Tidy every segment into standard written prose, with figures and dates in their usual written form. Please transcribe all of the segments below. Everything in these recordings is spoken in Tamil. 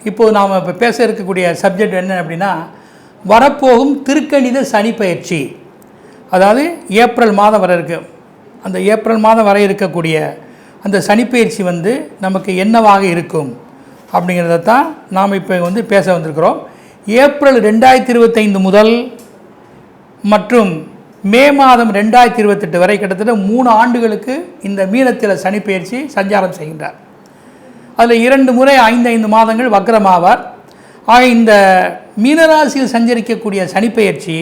இப்போது நாம் இப்போ பேச இருக்கக்கூடிய சப்ஜெக்ட் என்ன அப்படின்னா, வரப்போகும் திருக்கணித சனி பயிற்சி. அதாவது ஏப்ரல் மாதம் வர இருக்கு. அந்த ஏப்ரல் மாதம் வர இருக்கக்கூடிய அந்த சனிப்பயிற்சி நமக்கு என்னவாக இருக்கும் அப்படிங்கிறத தான் நாம் இப்போ பேச வந்திருக்கிறோம். ஏப்ரல் 2025 முதல் மற்றும் மே மாதம் 2028 வரை கிட்டத்தட்ட 3 ஆண்டுகளுக்கு இந்த மீனத்தில் சனிப்பயிற்சி சஞ்சாரம் செய்கின்றார். அதில் 2 முறை 5 மாதங்கள் வக்ரமாவார். ஆக இந்த மீனராசியில் சஞ்சரிக்கக்கூடிய சனிப்பெயர்ச்சி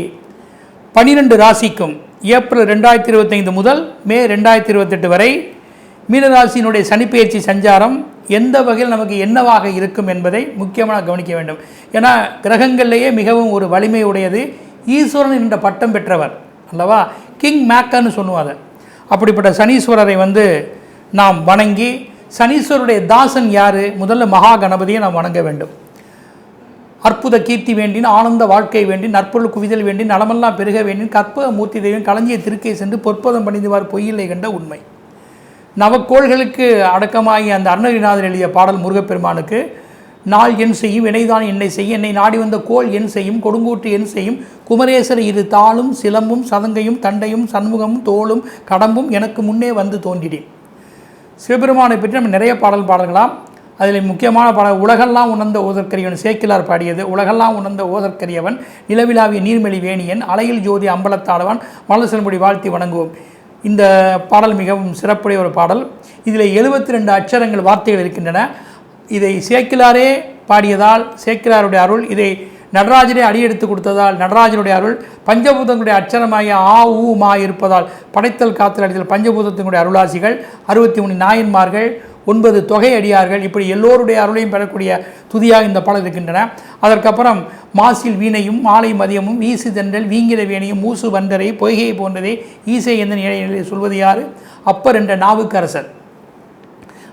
12 ராசிக்கும் ஏப்ரல் 2025 முதல் மே 2028 வரை மீனராசியினுடைய சனிப்பெயர்ச்சி சஞ்சாரம் எந்த வகையில் நமக்கு என்னவாக இருக்கும் என்பதை முக்கியமாக கவனிக்க வேண்டும். ஏன்னா கிரகங்கள்லேயே மிகவும் ஒரு வலிமை உடையது ஈஸ்வரன் என்ற பட்டம் பெற்றவர் அல்லவா, கிங் மேக்கர்னு சொல்லுவாங்க. அப்படிப்பட்ட சனீஸ்வரரை நாம் வணங்கி, சனீஸ்வருடைய தாசன் யார்? முதல்ல மகா கணபதியை நாம் வணங்க வேண்டும். அற்புத கீர்த்தி வேண்டின், ஆனந்த வாழ்க்கை வேண்டின், நற்பொருள் குவிதல் வேண்டின், நலமெல்லாம் பெருக வேண்டின், கற்பக மூர்த்தி தெய்வம் களஞ்சிய திருக்கை சென்று பொற்பதம் பணிந்துவார் பொய்யில்லை கண்ட உண்மை. நவக்கோள்களுக்கு அடக்கமாகி அந்த அருணகிரிநாதர் எழுதிய பாடல் முருகப்பெருமானுக்கு, நாள் என் செய்யும் வினைதான் என்னை செய்யும், என்னை நாடி வந்த கோள் என் செய்யும், கொடுங்கூற்று என் செய்யும், குமரேசர் இரு தாளும் சிலம்பும் சதங்கையும் தண்டையும் சண்முகமும் தோளும் கடம்பும் எனக்கு முன்னே வந்து தோன்றினேன். சிவபெருமானை பற்றி நம்ம நிறைய பாடல்களாம். அதில் முக்கியமான பாடல் உலகெல்லாம் உணர்ந்த ஓதற்கரியவன் சேக்கிலார் பாடியது. உலகெல்லாம் உணர்ந்த ஓதற்கரியவன் நிலவிலாவிய நீர்மெளி வேணியன் அலையில் ஜோதி அம்பலத்தாடவன் மலசல்முடி வாழ்த்தி வணங்குவோம். இந்த பாடல் மிகவும் சிறப்புடைய ஒரு பாடல். இதில் 72 அட்சரங்கள் வார்த்தைகள் இருக்கின்றன. இதை சேக்கிலாரே பாடியதால் சேக்கிலாருடைய அருள், இதை நடராஜரே அடியெடுத்து கொடுத்ததால் நடராஜனுடைய அருள், பஞ்சபூதங்களுடைய அச்சரமாகிய ஆ ஊ மா இருப்பதால் படைத்தல் காத்தல் அடித்தல் பஞ்சபூதத்தினுடைய அருளாசிகள், 63 நாயன்மார்கள், 9 தொகை அடியார்கள், இப்படி எல்லோருடைய அருளையும் பெறக்கூடிய துதியாக இந்த பாடல் இருக்கின்றன. அதற்கப்புறம் மாசில் வீணையும் மாலை மதியமும் வீசு தென்றல் வீங்கிட வேணியும் மூசு வந்தரை பொய்கை போன்றதே ஈசை எந்த நிலையை சொல்வது யார்? அப்பர் என்ற நாவுக்கரசர்.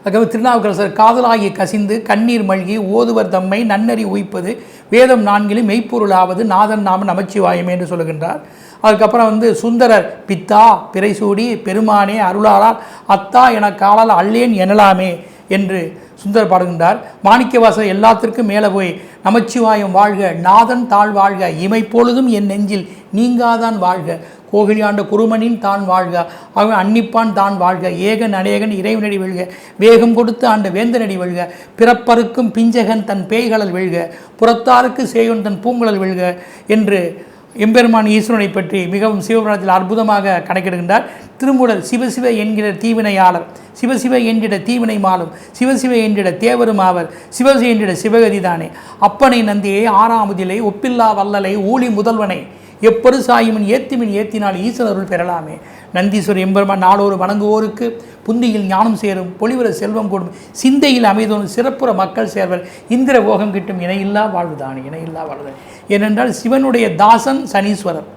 அதுக்கப்புறம் திருநாவுக்கரசர் காதலாகி கசிந்து கண்ணீர் மல்கி ஓதுவர் தம்மை நன்னறி உய்ப்பது வேதம் 4 மெய்ப்பொருளாவது நாதன் நாம நமச்சிவாயமே என்று சொல்லுகின்றார். அதுக்கப்புறம் சுந்தரர் பித்தா பிறைசூடி பெருமானே அருளாளால் அத்தா என காலால் அல்லேன் எனலாமே என்று சுந்தர் பாடுகின்றார். மாணிக்கவாசர் எல்லாத்திற்கும் மேலே போய் நமச்சிவாயம் வாழ்க, நாதன் தாழ் வாழ்க, இமைப்பொழுதும் என் நெஞ்சில் நீங்காதான் வாழ்க, கோகிலியாண்ட குருமனின் தான் வாழ்க, அவன் அன்னிப்பான் தான் வாழ்க, ஏகன் அநேகன் இறைவனடி வெல்க, வேகம் கொடுத்து ஆண்ட வேந்தனடி வெல்க, பிறப்பருக்கும் பிஞ்சகன் தன் பேய்களல் வெல்க, புறத்தாருக்கு சேயோன் தன் பூங்குழல் வெல்க என்று எம்பெருமான் ஈஸ்வரனை பற்றி மிகவும் சிவபுராணத்தில் அற்புதமாக கணக்கிடுகின்றார். திருமூலர் சிவசிவ என்கிற தீவினையாளர், சிவசிவ என்கிற தீவினை மாலும், சிவசிவ என்கிற தேவரும் ஆவர், சிவசி என்கிற சிவகதிதானே, அப்பனை நந்தியை ஆறாமுதிலை ஒப்பில்லா வல்லலை ஊழி முதல்வனை எப்பொரு சாயுமின் ஏத்திமின் ஏத்தினால் ஈசனருள் பெறலாமே. நந்தீஸ்வரர் எம்பெருமான் நாளோரு வணங்குவோருக்கு புந்தியில் ஞானம் சேரும், பொலிவர செல்வம் கூடும், சிந்தையில் அமைதோனும் சிறப்புற மக்கள் சேர்வர், இந்திர போகம் கிட்டும் இணையில்லா வாழ்வுதானே, இணையில்லா வாழ்வுதான். ஏனென்றால் சிவனுடைய தாசன் சனீஸ்வரர்.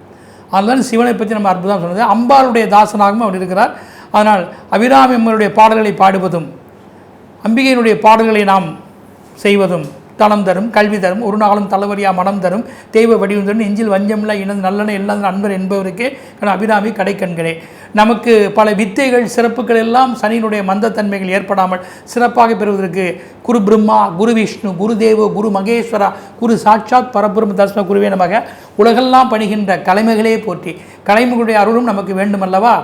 அதனால் சிவனை பற்றி நம்ம அற்புதம் சொன்னது. அம்பாளுடைய தாசனாகவும் அவர் இருக்கிறார். அதனால் அபிராமி அம்மனுடைய பாடல்களை பாடுவதும் அம்பிகையினுடைய பாடல்களை நாம் செய்வதும் தனம் தரும், கல்வி தரும், ஒரு நாளும் தலைவரியா மனம் தரும், தெய்வ வடிவம் தரும், நெஞ்சில் வஞ்சமில்ல இனது நல்லன எல்லா நண்பர் என்பவருக்கே அபிராமி கடைக்கண்களே. நமக்கு பல வித்தைகள் சிறப்புகள் எல்லாம் சனியினுடைய மந்தத்தன்மைகள் ஏற்படாமல் சிறப்பாக பெறுவதற்கு குரு பிரம்மா, குரு விஷ்ணு, குரு தேவோ, குரு மகேஸ்வரா, குரு சாட்சாத் பரபிரம்ம தர்சன குருவே நமக உலகெல்லாம் பணிகின்ற கலைமைகளே போற்றி கலைமைகளுடைய அருளும் நமக்கு வேண்டுமல்லவா.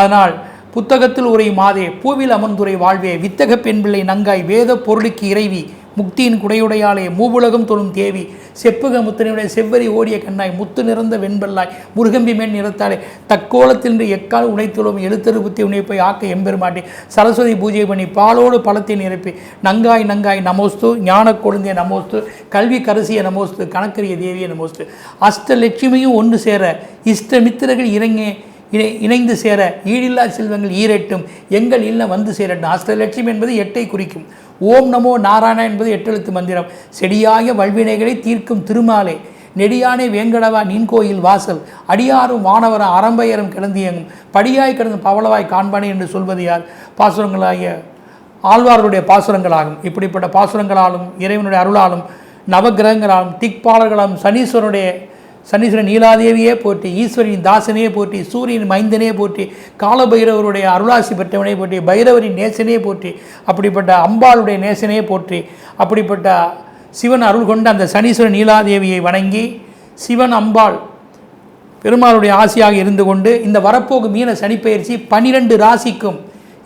அதனால் புத்தகத்தில் உரை மாதே பூவில் அமர்ந்துரை வாழ்வே வித்தக பெண் பிள்ளை நங்காய் வேத பொருளுக்கு இறைவி முக்தியின் குடையுடையாலே மூவுலகம் தொழும் தேவி செப்புக முத்தனுடைய செவ்வரி ஓடிய கண்ணாய் முத்து நிறந்த வெண்பல்லாய் முருகம்பி மேல் நிறத்தாலே தக்கோலத்தில் எக்கால் உனைத்துளவும் எழுத்தரு புத்தி உனைப்பை ஆக்க எம்பெருமாட்டி சரஸ்வதி பூஜை பண்ணி பாலோடு பழத்தை நிரப்பி நங்காய் நங்காய் நமோஸ்து ஞான கொழுந்திய நமோஸ்து கல்வி கரசிய நமோஸ்து கணக்கரிய தேவிய நமோஸ்து அஷ்டலட்சுமியும் ஒன்று சேர இஷ்டமித்திரர்கள் இணைந்து சேர ஈடில்லா செல்வங்கள் ஈரெட்டும் எங்கள் இல்ல வந்து சேரட்டும். அஷ்டலட்சுமி என்பது 8ஐ குறிக்கும். ஓம் நமோ நாராயணா என்பது 8 எழுத்து மந்திரம். செடியாக வல்வினைகளை தீர்க்கும் திருமாலே நெடியானே வேங்கடவா நின் கோயில் வாசல் அடியாரும் வானவரும் அறம்பயரும் கிடந்தியங்கும் படியாய் கிடந்து பவளவாய் காண்பானே என்று சொல்வது யார்? பாசுரங்களாகிய ஆழ்வார்களுடைய பாசுரங்களாகும். இப்படிப்பட்ட பாசுரங்களாலும் இறைவனுடைய அருளாலும் நவகிரகங்களாலும் திக்பாலர்களாலும் சனீஸ்வரனுடைய சனீஸ்வரன் நீலாதேவியே போற்றி, ஈஸ்வரின் தாசனையே போற்றி, சூரியன் மைந்தனே போற்றி, காலபைரவருடைய அருளாசி பெற்றவனே போற்றி, பைரவரின் நேசனே போற்றி, அப்படிப்பட்ட அம்பாளுடைய நேசனே போற்றி, அப்படிப்பட்ட சிவன் அருள் கொண்ட அந்த சனீஸ்வரன் நீலாதேவியை வணங்கி சிவன் அம்பாள் பெருமாளுடைய ஆசியாக இருந்து கொண்டு இந்த வரப்போகும் மீன சனிப்பெயர்ச்சி 12 ராசிக்கும்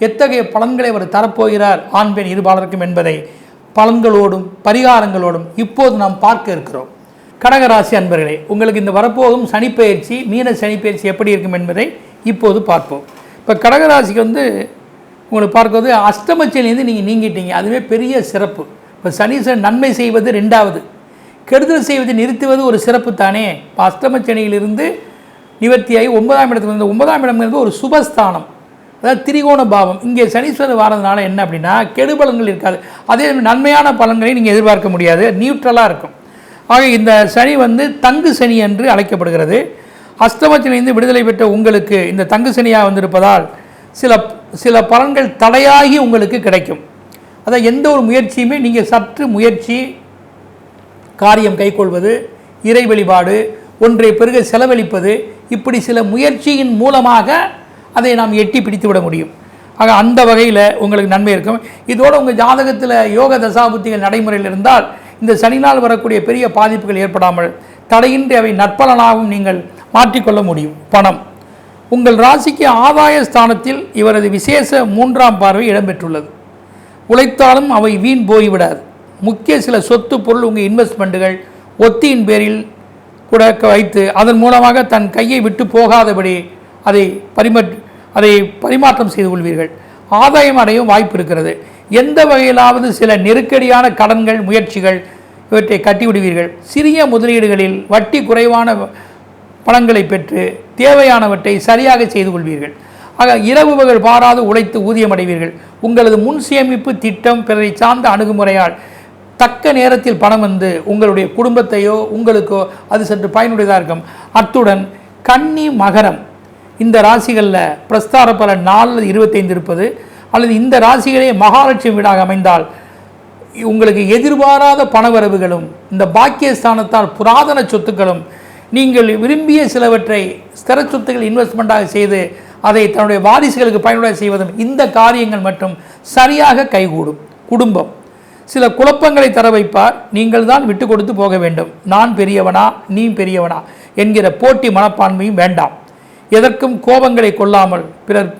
எத்தகைய பலன்களை அவர் தரப்போகிறார் ஆண் பெண் இருபாலருக்கும் என்பதை பலன்களோடும் பரிகாரங்களோடும் இப்போது நாம் பார்க்க இருக்கிறோம். கடகராசி அன்பர்களே, உங்களுக்கு இந்த வரப்போகும் சனிப்பெயர்ச்சி மீன சனிப்பெயர்ச்சி எப்படி இருக்கும் என்பதை இப்போது பார்ப்போம். இப்போ கடகராசிக்கு உங்களுக்கு பார்க்குறது அஷ்டமச்சனிலேருந்து நீங்கள் நீங்கிட்டீங்க, அதுவே பெரிய சிறப்பு. இப்போ சனீஸ்வரன் நன்மை செய்வது 2வது, கெடுதல் செய்வது நிறுத்துவது ஒரு சிறப்பு தானே. இப்போ அஷ்டமச்சனியிலிருந்து நிவர்த்தியாகி 9ஆம் இடத்துக்கு வந்து 9ஆம் இடம் ஒரு சுபஸ்தானம், அதாவது திரிகோண பாவம். இங்கே சனீஸ்வரர் வாரதுனால என்ன அப்படின்னா கெடுபலன்கள் இருக்காது, அதே நன்மையான பலன்களை நீங்கள் எதிர்பார்க்க முடியாது, நியூட்ரலாக இருக்கும். ஆக இந்த சனி தங்கு சனி என்று அழைக்கப்படுகிறது. அஷ்டமத்திலிருந்து விடுதலை பெற்ற உங்களுக்கு இந்த தங்கு சனியாக வந்திருப்பதால் சில பலன்கள் தடையாகி உங்களுக்கு கிடைக்கும். அதாவது எந்த ஒரு முயற்சியுமே நீங்கள் சற்று முயற்சி, காரியம் கைக்கொள்வது, இறை வழிபாடு, ஒன்றை பிறகு செலவழிப்பது, இப்படி சில முயற்சியின் மூலமாக அதை நாம் எட்டி பிடித்து விட முடியும். ஆக அந்த வகையில் உங்களுக்கு நன்மை இருக்கும். இதோடு உங்கள் ஜாதகத்தில் யோக தசாபுத்திகள் நடைமுறையில் இருந்தால் இந்த சனினால் வரக்கூடிய பெரிய பாதிப்புகள் ஏற்படாமல் தடையின்றி அவை நற்பலனாகவும் நீங்கள் மாற்றிக்கொள்ள முடியும். பணம், உங்கள் ராசிக்கு ஆதாய ஸ்தானத்தில் இவரது விசேஷ 3ஆம் பார்வை இடம்பெற்றுள்ளது. உழைத்தாலும் அவை வீண் போய்விடாது. முக்கிய சில சொத்து பொருள் உங்கள் இன்வெஸ்ட்மெண்ட்டுகள் ஒத்தியின் பேரில் கூட வைத்து அதன் மூலமாக தன் கையை விட்டு போகாதபடி அதை பரிமாற்றம் செய்து கொள்வீர்கள். ஆதாயம் அடையும் வாய்ப்பு இருக்கிறது. எந்த வகையிலாவது சில நெருக்கடியான கடன்கள், முயற்சிகள் இவற்றை கட்டிவிடுவீர்கள். சிறிய முதலீடுகளில் வட்டி குறைவான பணங்களை பெற்று தேவையானவற்றை சரியாக செய்து கொள்வீர்கள். ஆக இரவு பகல் பாராது உழைத்து ஊதியம் அடைவீர்கள். உங்களது முன் சேமிப்பு திட்டம், பிறரை சார்ந்த அணுகுமுறையால் தக்க நேரத்தில் பணம் உங்களுடைய குடும்பத்தையோ உங்களுக்கோ அது சற்று பயனுடையதாக இருக்கும். அத்துடன் கன்னி மகரம் இந்த ராசிகளில் பிரஸ்தார பலன் 4-25 இருப்பது அல்லது இந்த ராசிகளே மகாலட்சுமி வீடாக அமைந்தால் உங்களுக்கு எதிர்பாராத பணவரவுகளும் இந்த பாக்கியஸ்தானத்தால் புராதன சொத்துக்களும் நீங்கள் விரும்பிய சிலவற்றை ஸ்திர சொத்துக்கள் இன்வெஸ்ட்மெண்ட்டாக செய்து அதை தன்னுடைய வாரிசுகளுக்கு பயனுடைய செய்வதும் இந்த காரியங்கள் மட்டும் சரியாக கைகூடும். குடும்பம் சில குழப்பங்களை தர வைப்பார். நீங்கள் தான் விட்டு கொடுத்து போக வேண்டும். நான் பெரியவனா நீ பெரியவனா என்கிற போட்டி மனப்பான்மையும் வேண்டாம். எதற்கும் கோபங்களை கொள்ளாமல் பிறர்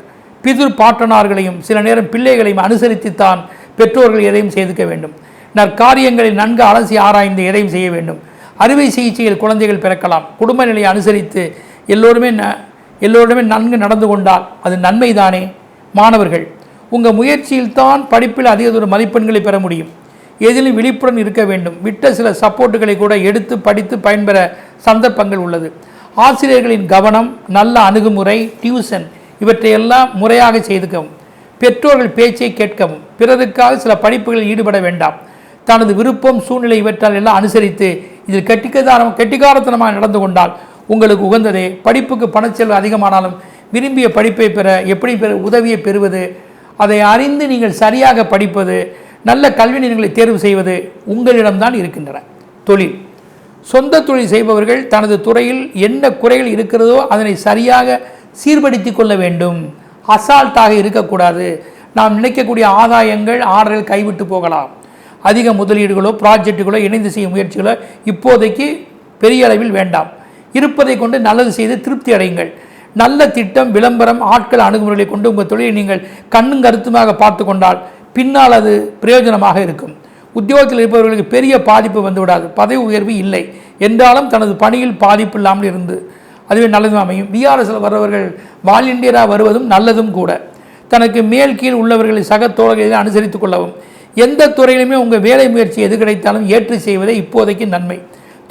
பிதுர் பாட்டனார்களையும் சில நேரம் பிள்ளைகளையும் அனுசரித்துத்தான் பெற்றோர்கள் எதையும் செய்துக்க வேண்டும். நற்காரியங்களில் நன்கு அலசி ஆராய்ந்து எதையும் செய்ய வேண்டும். அறுவை சிகிச்சையில் குழந்தைகள் பிறக்கலாம். குடும்ப நிலையை அனுசரித்து எல்லோருமே நன்கு நடந்து கொண்டால் அது நன்மைதானே. மாணவர்கள், உங்கள் முயற்சியில் தான் படிப்பில் அதிக மதிப்பெண்களை பெற முடியும். எதிலும் விழிப்புடன் இருக்க வேண்டும். விட்ட சில சப்போர்ட்டுகளை கூட எடுத்து படித்து பயன்பெற சந்தர்ப்பங்கள் உள்ளது. ஆசிரியர்களின் கவனம், நல்ல அணுகுமுறை, டியூஷன் இவற்றையெல்லாம் முறையாக செய்துக்கவும். பெற்றோர்கள் பேச்சை கேட்கவும். பிறருக்காக சில படிப்புகளில் ஈடுபட வேண்டாம். தனது விருப்பம், சூழ்நிலை இவற்றால் எல்லாம் அனுசரித்து இதில் கெட்டிக்காரத்தனமாக நடந்து கொண்டால் உங்களுக்கு உகந்ததே. படிப்புக்கு பணச்செலவு அதிகமானாலும் விரும்பிய படிப்பை பெற எப்படி உதவியை பெறுவது, அதை அறிந்து நீங்கள் சரியாக படிப்பது, நல்ல கல்வி நிலையங்களை தேர்வு செய்வது உங்களிடம்தான் இருக்கின்றன. தொழில், சொந்த தொழில் செய்பவர்கள் தனது துறையில் என்ன குறைகள் இருக்கிறதோ அதனை சரியாக சீர்படுத்தி கொள்ள வேண்டும். அசால்ட்டாக இருக்கக்கூடாது. நாம் நினைக்கக்கூடிய ஆதாயங்கள், ஆர்டர்கள் கைவிட்டு போகலாம். அதிக முதலீடுகளோ ப்ராஜெக்டுகளோ இணைந்து செய்யும் முயற்சிகளோ இப்போதைக்கு பெரிய அளவில் வேண்டாம். இருப்பதை கொண்டு நல்லது செய்து திருப்தி அடையுங்கள். நல்ல திட்டம், விளம்பரம், ஆட்கள் அணுகுமுறைகளை கொண்டு உங்கள் தொழிலை நீங்கள் கண்ணும் கருத்துமாக பார்த்து கொண்டால் பின்னால் அது பிரயோஜனமாக இருக்கும். உத்தியோகத்தில் இருப்பவர்களுக்கு பெரிய பாதிப்பு வந்துவிடாது. பதவி உயர்வு இல்லை என்றாலும் தனது பணியில் பாதிப்பு இல்லாமல் இருந்து அதுவே நல்லதும் அமையும். பிஆர்எஸில் வருபவர்கள் வாலண்டியராக வருவதும் நல்லதும் கூட. தனக்கு மேல் கீழ் உள்ளவர்களை சக தோழர்களை அனுசரித்து கொள்ளவும். எந்த துறையிலுமே உங்கள் வேலை முயற்சி எது கிடைத்தாலும் ஏற்று செய்வதே இப்போதைக்கு நன்மை.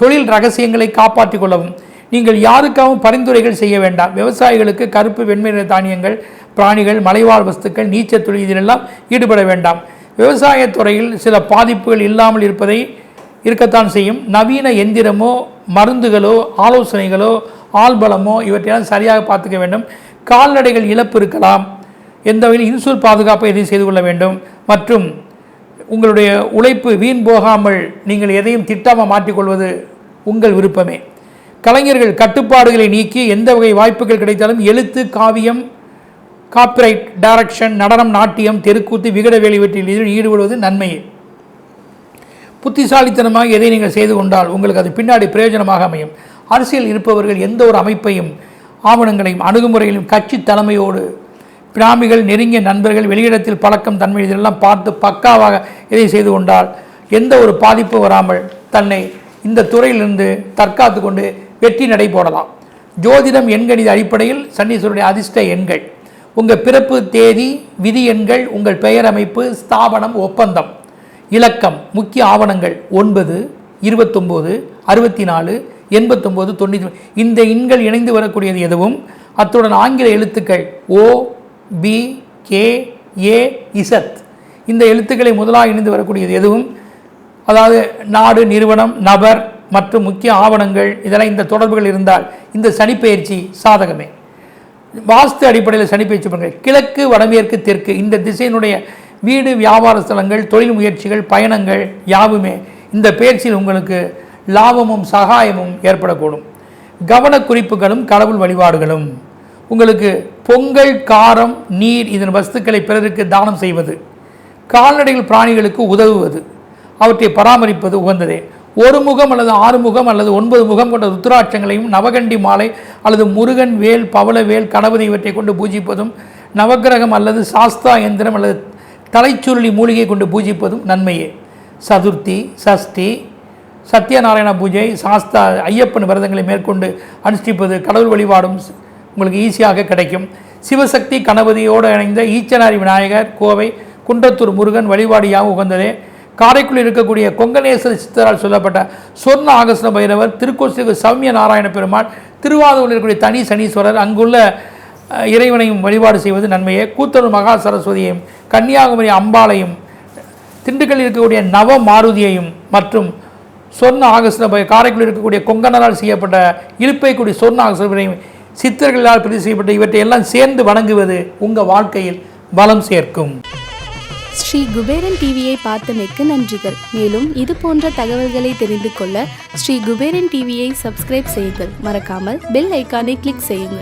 தொழில் ரகசியங்களை காப்பாற்றிக் கொள்ளவும். நீங்கள் யாருக்காகவும் பரிந்துரைகள் செய்ய வேண்டாம். விவசாயிகளுக்கு கருப்பு வெண்மை நிற தானியங்கள், பிராணிகள், மலைவாழ் வஸ்துக்கள், நீச்சல் தொழில் இதிலெல்லாம் ஈடுபட வேண்டாம். விவசாயத்துறையில் சில பாதிப்புகள் இல்லாமல் இருக்கத்தான் செய்யும். நவீன எந்திரமோ மருந்துகளோ ஆலோசனைகளோ ஆள்பலமோ இவற்றையெல்லாம் சரியாக பார்த்துக்க வேண்டும். கால்நடைகள் இழப்பு இருக்கலாம். எந்த வகையில் இன்சூர் பாதுகாப்பை எதையும் செய்து கொள்ள வேண்டும். மற்றும் உங்களுடைய உழைப்பு வீண் போகாமல் நீங்கள் எதையும் திட்டமாக மாற்றிக்கொள்வது உங்கள் விருப்பமே. கலைஞர்கள் கட்டுப்பாடுகளை நீக்கி எந்த வகை வாய்ப்புகள் கிடைத்தாலும் எழுத்து, காவியம், காப்பிரைட், டைரக்ஷன், நடனம், நாட்டியம், தெருக்கூத்து, விகடவேலி இவற்றில் ஈடுபடுவது நன்மையே. புத்திசாலித்தனமாக எதை நீங்கள் செய்து கொண்டால் உங்களுக்கு அது பின்னாடி பிரயோஜனமாக அமையும். அரசியல் இருப்பவர்கள் எந்த ஒரு அமைப்பையும் ஆவணங்களையும் அணுகுமுறையிலும் கட்சி தலைமையோடு பிராமிகள், நெருங்கிய நண்பர்கள், வெளியிடத்தில் பழக்கம், தன்மை இதெல்லாம் பார்த்து பக்காவாக எதை செய்து கொண்டால் எந்த ஒரு பாதிப்பு வராமல் தன்னை இந்த துறையிலிருந்து தற்காத்து கொண்டு வெற்றி நடை போடலாம். ஜோதிடம் எண்கணித அடிப்படையில் சனீஸ்வரனுடைய அதிர்ஷ்ட எண்கள், உங்கள் பிறப்பு தேதி, விதி எண்கள், உங்கள் பெயர் அமைப்பு, ஸ்தாபனம், ஒப்பந்தம், இலக்கம், முக்கிய ஆவணங்கள் 9, 29, 64, 89, 90. இந்த எண்கள் இணைந்து வரக்கூடியது எதுவும், அத்துடன் ஆங்கில எழுத்துக்கள் O, B, K, A, Z இந்த எழுத்துக்களை முதலாக இணைந்து வரக்கூடியது எதுவும், அதாவது நாடு, நிறுவனம், நபர் மற்றும் முக்கிய ஆவணங்கள் இதெல்லாம் இந்த தொடர்புகள் இருந்தால் இந்த சனிப்பெயர்ச்சி சாதகமே. வாஸ்து அடிப்படையில் சனிப்பெயர்ச்சி பண்ணுங்கள். கிழக்கு, வடமேற்கு, தெற்கு இந்த திசையினுடைய வீடு, வியாபார ஸ்தலங்கள், தொழில் முயற்சிகள், பயணங்கள் யாவுமே இந்த பயிற்சியில் உங்களுக்கு லாபமும் சகாயமும் ஏற்படக்கூடும். கவனக்குறிப்புகளும் கடவுள் வழிபாடுகளும் உங்களுக்கு பொங்கல், காரம், நீர் இதன் வஸ்துக்களை பிறருக்கு தானம் செய்வது, கால்நடைகள் பிராணிகளுக்கு உதவுவது, அவற்றை பராமரிப்பது உகந்ததே. 1 முகம் அல்லது 6 முகம் அல்லது 9 முகம் கொண்ட ருத்ராட்சங்களையும் நவகண்டி மாலை அல்லது முருகன் வேல், பவளவேல், கணபதி இவற்றை கொண்டு பூஜிப்பதும், நவக்கிரகம் அல்லது சாஸ்தா எந்திரம் அல்லது தலைச்சுருளி மூலிகை கொண்டு பூஜிப்பதும் நன்மையே. சதுர்த்தி, சஷ்டி, சத்யநாராயண பூஜை, சாஸ்தா, ஐயப்பன் விரதங்களை மேற்கொண்டு அனுஷ்டிப்பது, கடவுள் வழிபாடும் உங்களுக்கு ஈஸியாக கிடைக்கும். சிவசக்தி, கணபதியோடு இணைந்த ஈச்சனாரி விநாயகர், கோவை, குன்றத்தூர் முருகன் வழிபாடு யாவும் உகந்ததே. காரைக்குடியில் இருக்கக்கூடிய கொங்கணேஸ்வர சித்தரால் சொல்லப்பட்ட சொர்ண ஆகஸ்ன பைரவர், திருக்கோசிலுக்கு சௌமிய நாராயண பெருமாள், திருவாரூரில் இருக்கக்கூடிய தனி சனீஸ்வரர், அங்குள்ள இறைவனையும் வழிபாடு செய்வது நன்மையே. கூத்தூர் மகா சரஸ்வதியையும், கன்னியாகுமரி அம்பாளையும், திண்டுக்கல்லில் இருக்கக்கூடிய நவ மாருதியையும் மற்றும் சொர்ண ஆகஸ்ன காரைக்குடியில் இருக்கக்கூடிய கொங்கணரால் செய்யப்பட்ட இழுப்பைக்குடி சொர்ண ஆகஸ்வரையும் சித்தர்களால் பதிவு செய்யப்பட்ட இவற்றை எல்லாம் சேர்ந்து வணங்குவது உங்கள் வாழ்க்கையில் பலம் சேர்க்கும். ஸ்ரீ குபேரன் டிவியை பார்த்தமைக்கு நன்றிகள். மேலும் இது போன்ற தகவல்களை தெரிந்து கொள்ள ஸ்ரீ குபேரன் டிவியை சப்ஸ்கிரைப் செய்யுங்கள். மறக்காமல் பெல் ஐக்கானை கிளிக் செய்யுங்கள்.